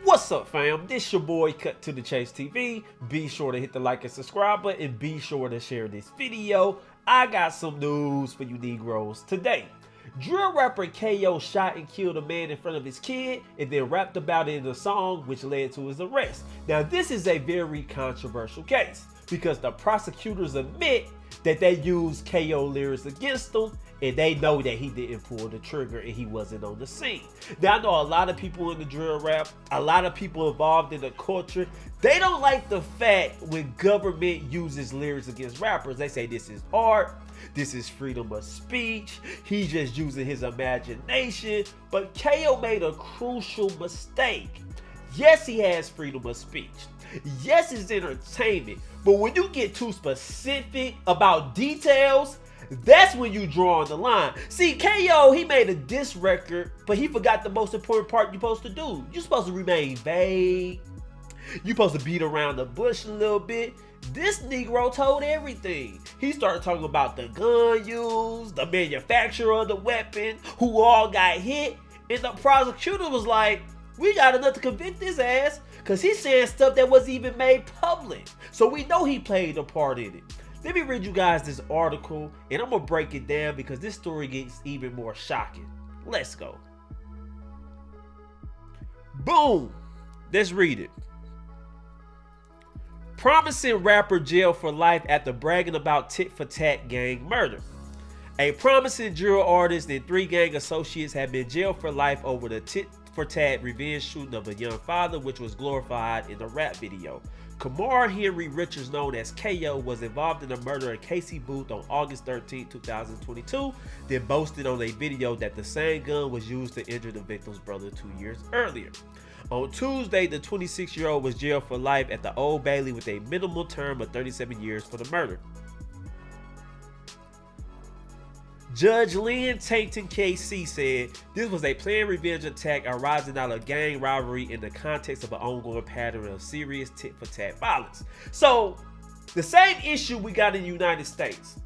What's up, fam? This your boy Cut to the Chase TV. Be sure to hit the like and subscribe button and be sure to share this video. I got some news for you Negroes today. Drill rapper KO shot and killed a man in front of his kid and then rapped about it in a song, which led to his arrest. Now, this is a very controversial case because the prosecutors admit that they used KO lyrics against him and they know that he didn't pull the trigger and he wasn't on the scene. Now, I know a lot of people in the drill rap, a lot of people involved in the culture, they don't like the fact when government uses lyrics against rappers. They say this is art, this is freedom of speech, he's just using his imagination. But KO made a crucial mistake. Yes, he has freedom of speech. Yes, it's entertainment. But when you get too specific about details, that's when you draw on the line. See, KO, he made a diss record, but he forgot the most important part you're supposed to do. You're supposed to remain vague. You're supposed to beat around the bush a little bit. This Negro told everything. He started talking about the gun used, the manufacturer of the weapon, who all got hit. And the prosecutor was like, we got enough to convict his ass because he's saying stuff that wasn't even made public. So we know he played a part in it. Let me read you guys this article and I'm going to break it down because this story gets even more shocking. Let's go. Boom. Let's read it. Promising rapper jail for life after bragging about tit-for-tat gang murder. A promising drill artist and 3 gang associates have been jailed for life over the tit-for-tat revenge shooting of a young father, which was glorified in the rap video. Kamar Henry Richards, known as KO, was involved in the murder of Casey Booth on August 13, 2022, then boasted on a video that the same gun was used to injure the victim's brother 2 years earlier. On Tuesday, the 26-year-old was jailed for life at the Old Bailey with a minimal term of 37 years for the murder. Judge Lynn Tainton KC said this was a planned revenge attack arising out of gang rivalry in the context of an ongoing pattern of serious tit-for-tat violence. So, the same issue we got in the United States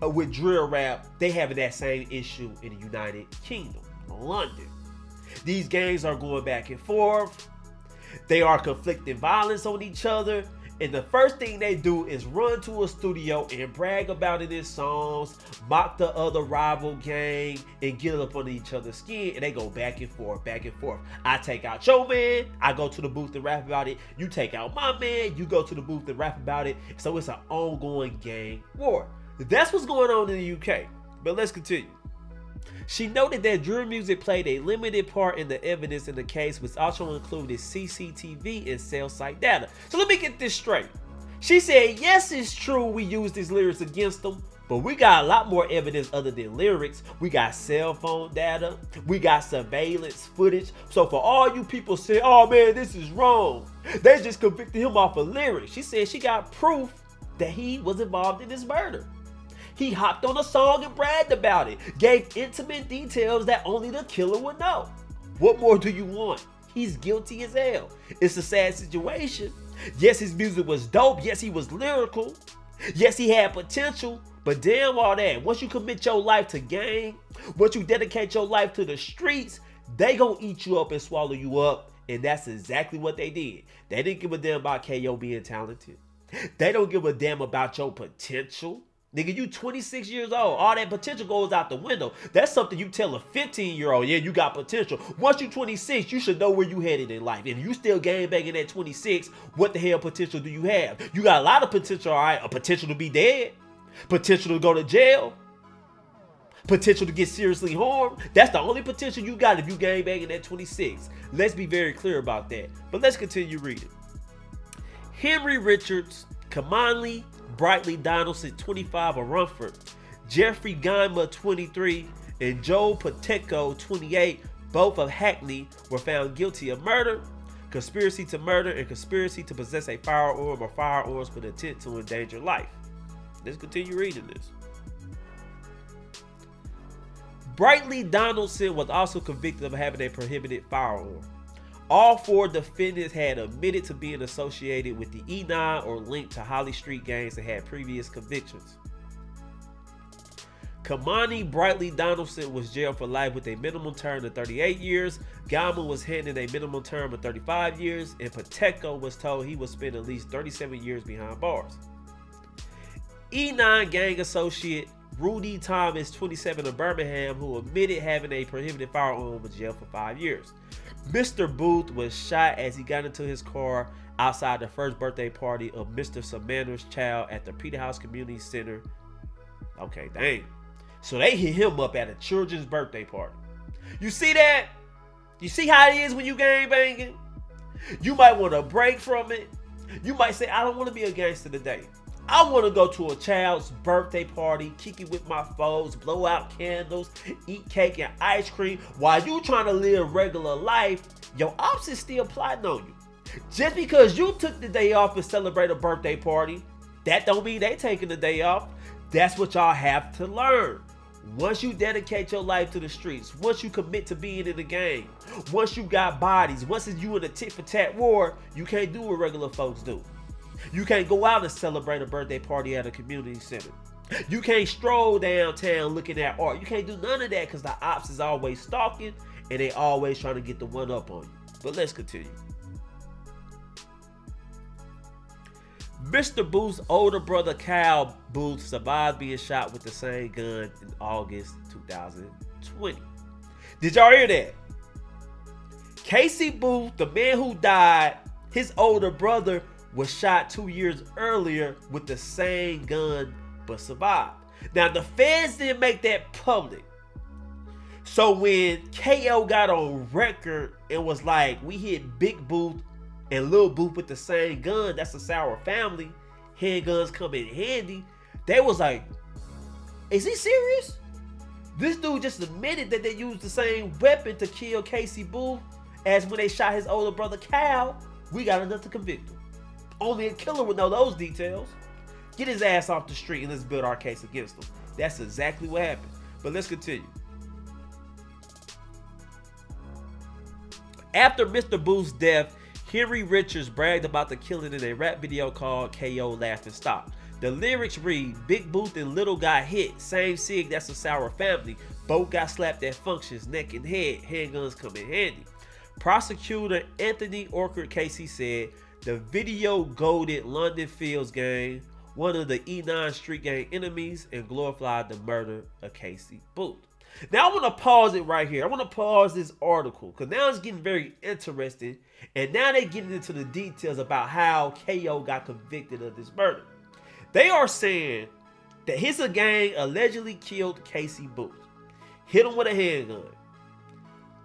with drill rap, they have that same issue in the United Kingdom, London. These gangs are going back and forth. They are conflicting violence on each other. And the first thing they do is run to a studio and brag about it in songs, mock the other rival gang, and get up under each other's skin. And they go back and forth, back and forth. I take out your man, I go to the booth and rap about it. You take out my man, you go to the booth and rap about it. So it's an ongoing gang war. That's what's going on in the UK. But let's continue. She noted that drill music played a limited part in the evidence in the case, which also included CCTV and cell site data. So let me get this straight. She said, yes, it's true we used these lyrics against them, but we got a lot more evidence other than lyrics. We got cell phone data. We got surveillance footage. So for all you people saying, oh man, this is wrong, they just convicted him off of lyrics. She said she got proof that he was involved in this murder. He hopped on a song and bragged about it, gave intimate details that only the killer would know. What more do you want? He's guilty as hell. It's a sad situation. Yes, his music was dope. Yes, he was lyrical. Yes, he had potential. But damn all that. Once you commit your life to gang, once you dedicate your life to the streets, they gonna eat you up and swallow you up. And that's exactly what they did. They didn't give a damn about KO being talented. They don't give a damn about your potential. Nigga, you 26 years old. All that potential goes out the window. That's something you tell a 15-year-old, yeah, you got potential. Once you 26, you should know where you headed in life. And you still gang banging at 26, what the hell potential do you have? You got a lot of potential, all right? A potential to be dead. Potential to go to jail. Potential to get seriously harmed. That's the only potential you got if you gang banging at 26. Let's be very clear about that. But let's continue reading. Henry Richards, Kamanli Brightly Donaldson, 25 of Rumford, Jeffrey Gima, 23, and Joe Pateco, 28, both of Hackney, were found guilty of murder, conspiracy to murder, and conspiracy to possess a firearm or firearms with intent to endanger life. Let's continue reading this. Brightly Donaldson was also convicted of having a prohibited firearm. All 4 defendants had admitted to being associated with the E9 or linked to Holly Street gangs and had previous convictions. Kamani Brightly Donaldson was jailed for life with a minimum term of 38 years. Galman was handed a minimum term of 35 years, and Pateco was told he would spend at least 37 years behind bars. E9 gang associate Rudy Thomas, 27 of Birmingham, who admitted having a prohibited firearm, was jailed for 5 years. Mr. Booth was shot as he got into his car outside the first birthday party of Mr. Samander's child at the Peterhouse Community Center. Okay, dang. So they hit him up at a children's birthday party. You see that? You see how it is when you gang banging? You might want to break from it. You might say, I don't want to be a gangster today. I want to go to a child's birthday party, kick it with my foes, blow out candles, eat cake and ice cream. While you trying to live regular life, your ops is still plotting on you. Just because you took the day off to celebrate a birthday party, that don't mean they taking the day off. That's what y'all have to learn. Once you dedicate your life to the streets, once you commit to being in the game, once you got bodies, once you in a tit-for-tat war, you can't do what regular folks do. You can't go out and celebrate a birthday party at a community center. You can't stroll downtown looking at art. You can't do none of that because the ops is always stalking and they always trying to get the one up on you. But let's continue. Mr. Booth's older brother Kyle Booth survived being shot with the same gun in August 2020. Did y'all hear that? Casey Booth, the man who died, his older brother was shot 2 years earlier with the same gun but survived. Now the feds didn't make that public. So when KO got on record and was like, we hit Big Booth and Lil Booth with the same gun, that's a Sour family, handguns come in handy, they was like, is he serious? This dude just admitted that they used the same weapon to kill Casey Booth as when they shot his older brother Cal. We got enough to convict him. Only a killer would know those details. Get his ass off the street and let's build our case against him. That's exactly what happened. But let's continue. After Mr. Booth's death, Henry Richards bragged about the killing in a rap video called KO Laugh and Stop. The lyrics read, Big Booth and Little got hit. Same sig, that's a Sour family. Both got slapped at functions, neck and head. Handguns come in handy. Prosecutor Anthony Orchard Casey said, the video goaded London Fields gang, one of the E9 street gang enemies, and glorified the murder of Casey Booth. Now I want to pause it right here. I want to pause this article because now it's getting very interesting. And now they're getting into the details about how KO got convicted of this murder. They are saying that his gang allegedly killed Casey Booth, hit him with a handgun.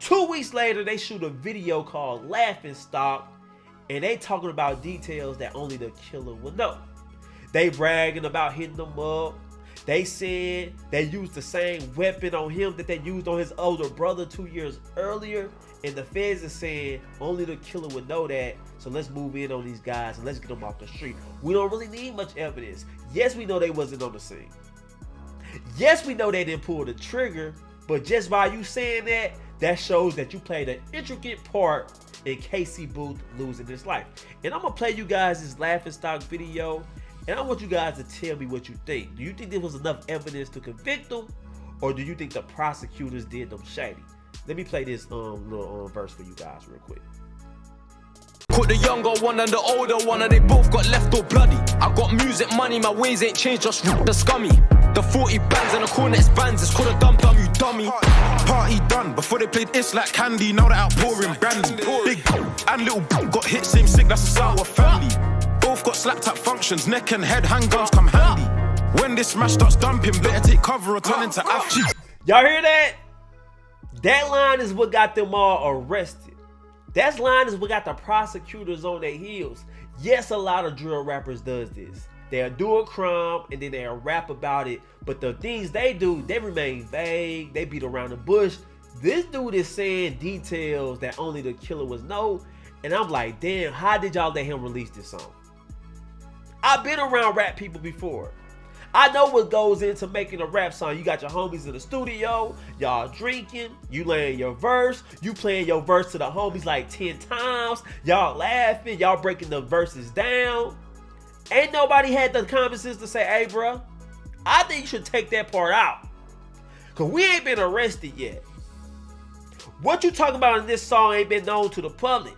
2 weeks later, they shoot a video called Laughing Stock, and they talking about details that only the killer will know. They bragging about hitting him up. They said they used the same weapon on him that they used on his older brother 2 years earlier. And the feds are saying only the killer would know that. So let's move in on these guys and let's get them off the street. We don't really need much evidence. Yes, we know they wasn't on the scene. Yes, we know they didn't pull the trigger. But just by you saying that, that shows that you played an intricate part in Casey Booth losing his life. And I'm going to play you guys this Laughing Stock video. And I want you guys to tell me what you think. Do you think there was enough evidence to convict them? Or do you think the prosecutors did them shady? Let me play this little verse for you guys real quick. Caught the younger one and the older one and they both got left all bloody. I got music money, my ways ain't changed, just the scummy. The 40 bands and the cornets bands, it's called a dum dum, you dummy. Party done, before they played It's Like Candy, now they're outpouring brandy. Big and little got hit, same sick, that's a Sour family. Both got slapped at functions, neck and head, handguns come handy. When this smash starts dumping, better take cover or turn into action. Y'all hear that? That line is what got them all arrested. That line is what got the prosecutors on their heels. Yes, a lot of drill rappers does this. They'll do a crime and then they'll rap about it. But the things they do, they remain vague. They beat around the bush. This dude is saying details that only the killer was know. And I'm like, damn, how did y'all let him release this song? I've been around rap people before. I know what goes into making a rap song. You got your homies in the studio, y'all drinking, you laying your verse, you playing your verse to the homies like 10 times, y'all laughing, y'all breaking the verses down. Ain't nobody had the common sense to say, hey bro, I think you should take that part out. Cause we ain't been arrested yet. What you talking about in this song ain't been known to the public.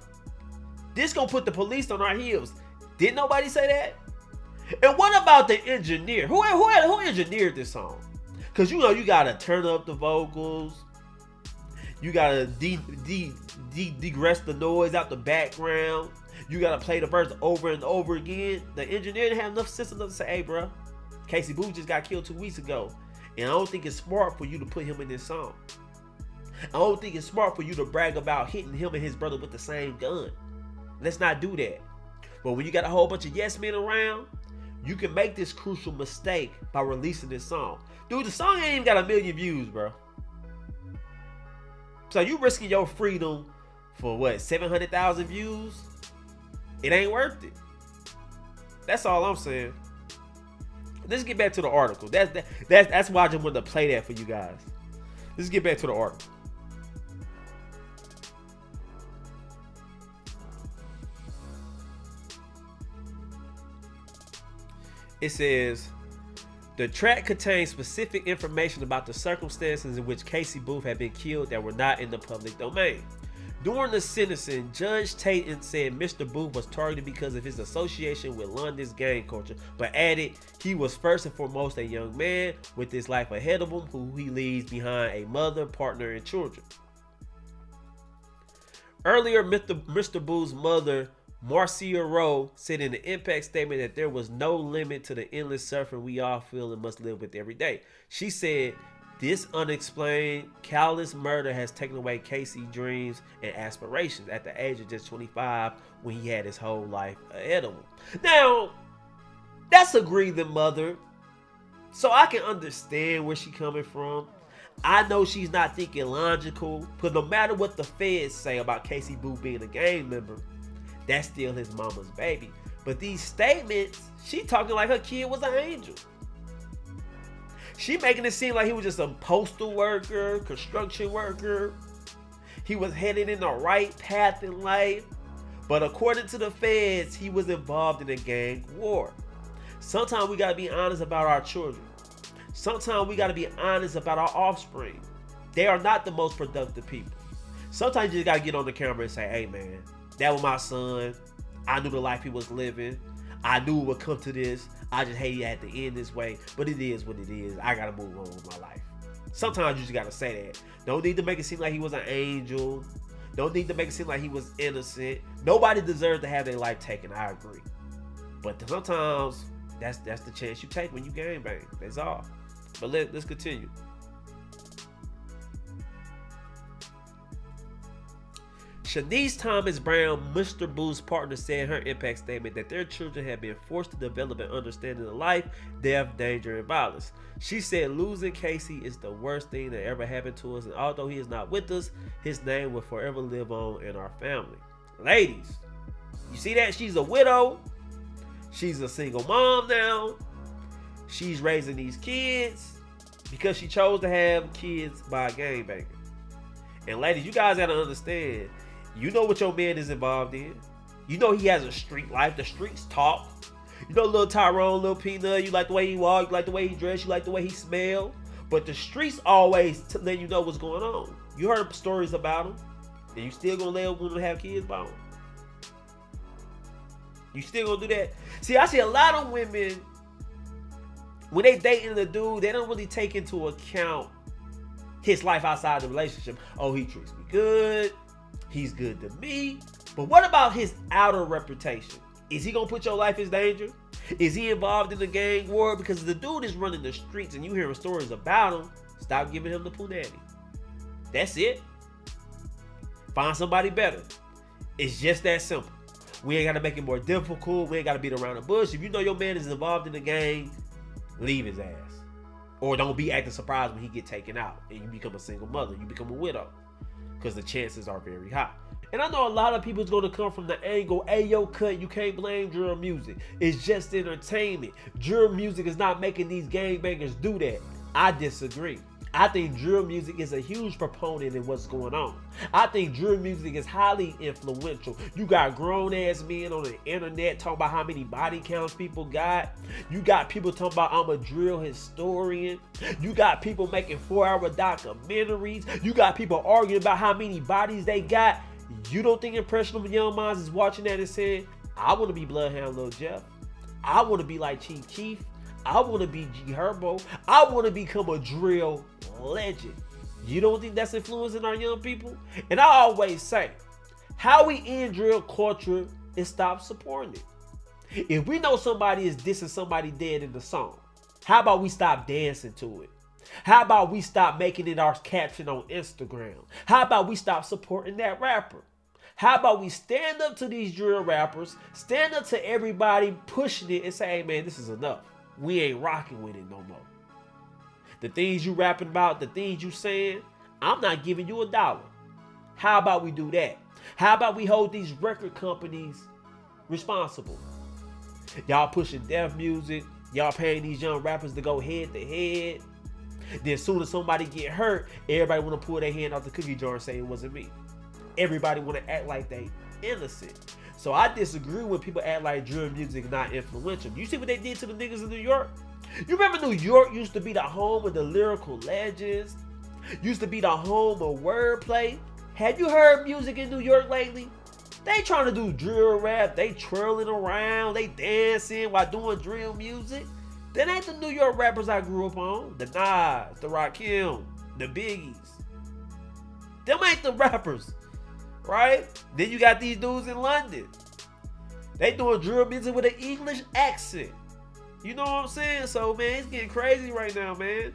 This gonna put the police on our heels. Didn't nobody say that? And what about the engineer? Who engineered this song? Cause you gotta turn up the vocals. You gotta degress the noise out the background. You gotta play the verse over and over again. The engineer didn't have enough sense enough to say, hey bro, Casey Booth just got killed 2 weeks ago. And I don't think it's smart for you to put him in this song. I don't think it's smart for you to brag about hitting him and his brother with the same gun. Let's not do that. But when you got a whole bunch of yes men around, you can make this crucial mistake by releasing this song. Dude, the song ain't even got 1 million views, bro. So you risking your freedom for what, 700,000 views? It ain't worth it. That's all I'm saying. Let's get back to the article. That's why I just wanted to play that for you guys. Let's get back to the article. It says, the track contains specific information about the circumstances in which Casey Booth had been killed that were not in the public domain. During the sentencing, Judge Tatum said Mr. Booth was targeted because of his association with London's gang culture, but added he was first and foremost a young man with his life ahead of him, who he leaves behind a mother, partner, and children. Earlier, Mr. Booth's mother, Marcia Rowe, said in the impact statement that there was no limit to the endless suffering we all feel and must live with every day. She said, this unexplained, callous murder has taken away Casey's dreams and aspirations at the age of just 25 when he had his whole life ahead of him. Now, that's a grieving mother, so I can understand where she's coming from. I know she's not thinking logical, because no matter what the feds say about Casey Booth being a gang member, that's still his mama's baby. But these statements, she talking like her kid was an angel. She making it seem like he was just a postal worker, construction worker. He was headed in the right path in life. But according to the feds, he was involved in a gang war. Sometimes we gotta be honest about our children. Sometimes we gotta be honest about our offspring. They are not the most productive people. Sometimes you just gotta get on the camera and say, hey man, that was my son. I knew the life he was living. I knew it would come to this. I just hate it had to end this way. But it is what it is. I gotta move on with my life. Sometimes you just gotta say that. Don't need to make it seem like he was an angel. Don't need to make it seem like he was innocent. Nobody deserves to have their life taken. I agree. But sometimes that's the chance you take when you gangbang. That's all. But let's continue. Shanice Thomas Brown, Mr. Booth's partner, said in her impact statement that their children have been forced to develop an understanding of life, death, danger, and violence. She said losing Casey is the worst thing that ever happened to us, and although he is not with us, his name will forever live on in our family. Ladies, you see that? She's a widow. She's a single mom now. She's raising these kids because she chose to have kids by a gangbanger. And ladies, you guys gotta understand, you know what your man is involved in. You know he has a street life. The streets talk. You know little Tyrone, little Peanut, you like the way he walk, you like the way he dress, you like the way he smell. But the streets always let you know what's going on. You heard stories about him, and you still gonna let a woman have kids by him? You still gonna do that? See, I see a lot of women, when they dating a dude, they don't really take into account his life outside the relationship. Oh, he treats me good. He's good to me. But what about his outer reputation? Is he gonna put your life in danger? Is he involved in the gang war? Because the dude is running the streets and you hearing stories about him, stop giving him the punani. That's it. Find somebody better. It's just that simple. We ain't gotta make it more difficult. We ain't gotta beat around the bush. If you know your man is involved in the gang, leave his ass. Or don't be acting surprised when he get taken out and you become a single mother, you become a widow. Because the chances are very high. And I know a lot of people is going to come from the angle, hey, yo, cut, you can't blame drill music. It's just entertainment. Drill music is not making these gangbangers do that. I disagree. I think drill music is a huge proponent in what's going on. I think drill music is highly influential. You got grown ass men on the internet talking about how many body counts people got. You got people talking about I'm a drill historian. You got people making 4-hour documentaries. You got people arguing about how many bodies they got. You don't think impressionable young minds is watching that and saying, I want to be Bloodhound Lil Jeff. I want to be like Chief Keef. I want to be G Herbo. I want to become a drill legend. You don't think that's influencing our young people? And I always say, how we end drill culture is stop supporting it. If we know somebody is dissing somebody dead in the song, how about we stop dancing to it? How about we stop making it our caption on Instagram? How about we stop supporting that rapper? How about we stand up to these drill rappers, stand up to everybody pushing it and say, hey man, this is enough. We ain't rocking with it no more. The things you rapping about, the things you saying, I'm not giving you $1. How about we do that? How about we hold these record companies responsible? Y'all pushing death music. Y'all paying these young rappers to go head to head. Then as soon as somebody get hurt, everybody want to pull their hand out the cookie jar and say it wasn't me. Everybody want to act like they innocent. So I disagree when people act like drill music not influential. You see what they did to the niggas in New York? You remember New York used to be the home of the lyrical legends? Used to be the home of wordplay? Have you heard music in New York lately? They trying to do drill rap. They twirling around. They dancing while doing drill music. That ain't the New York rappers I grew up on. The Nas, the Rakim, the Biggies. Them ain't the rappers. Right? Then you got these dudes in London. They doing drill music with an English accent. You know what I'm saying? So, man, it's getting crazy right now, man.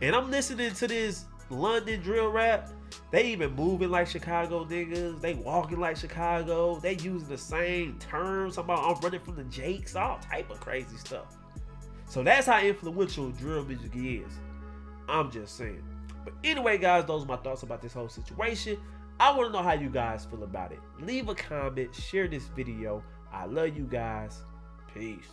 And I'm listening to this London drill rap. They even moving like Chicago niggas. They walking like Chicago. They using the same terms. About I'm running from the Jakes. All type of crazy stuff. So that's how influential drill music is. I'm just saying. But anyway, guys, those are my thoughts about this whole situation. I want to know how you guys feel about it. Leave a comment, share this video. I love you guys. Peace.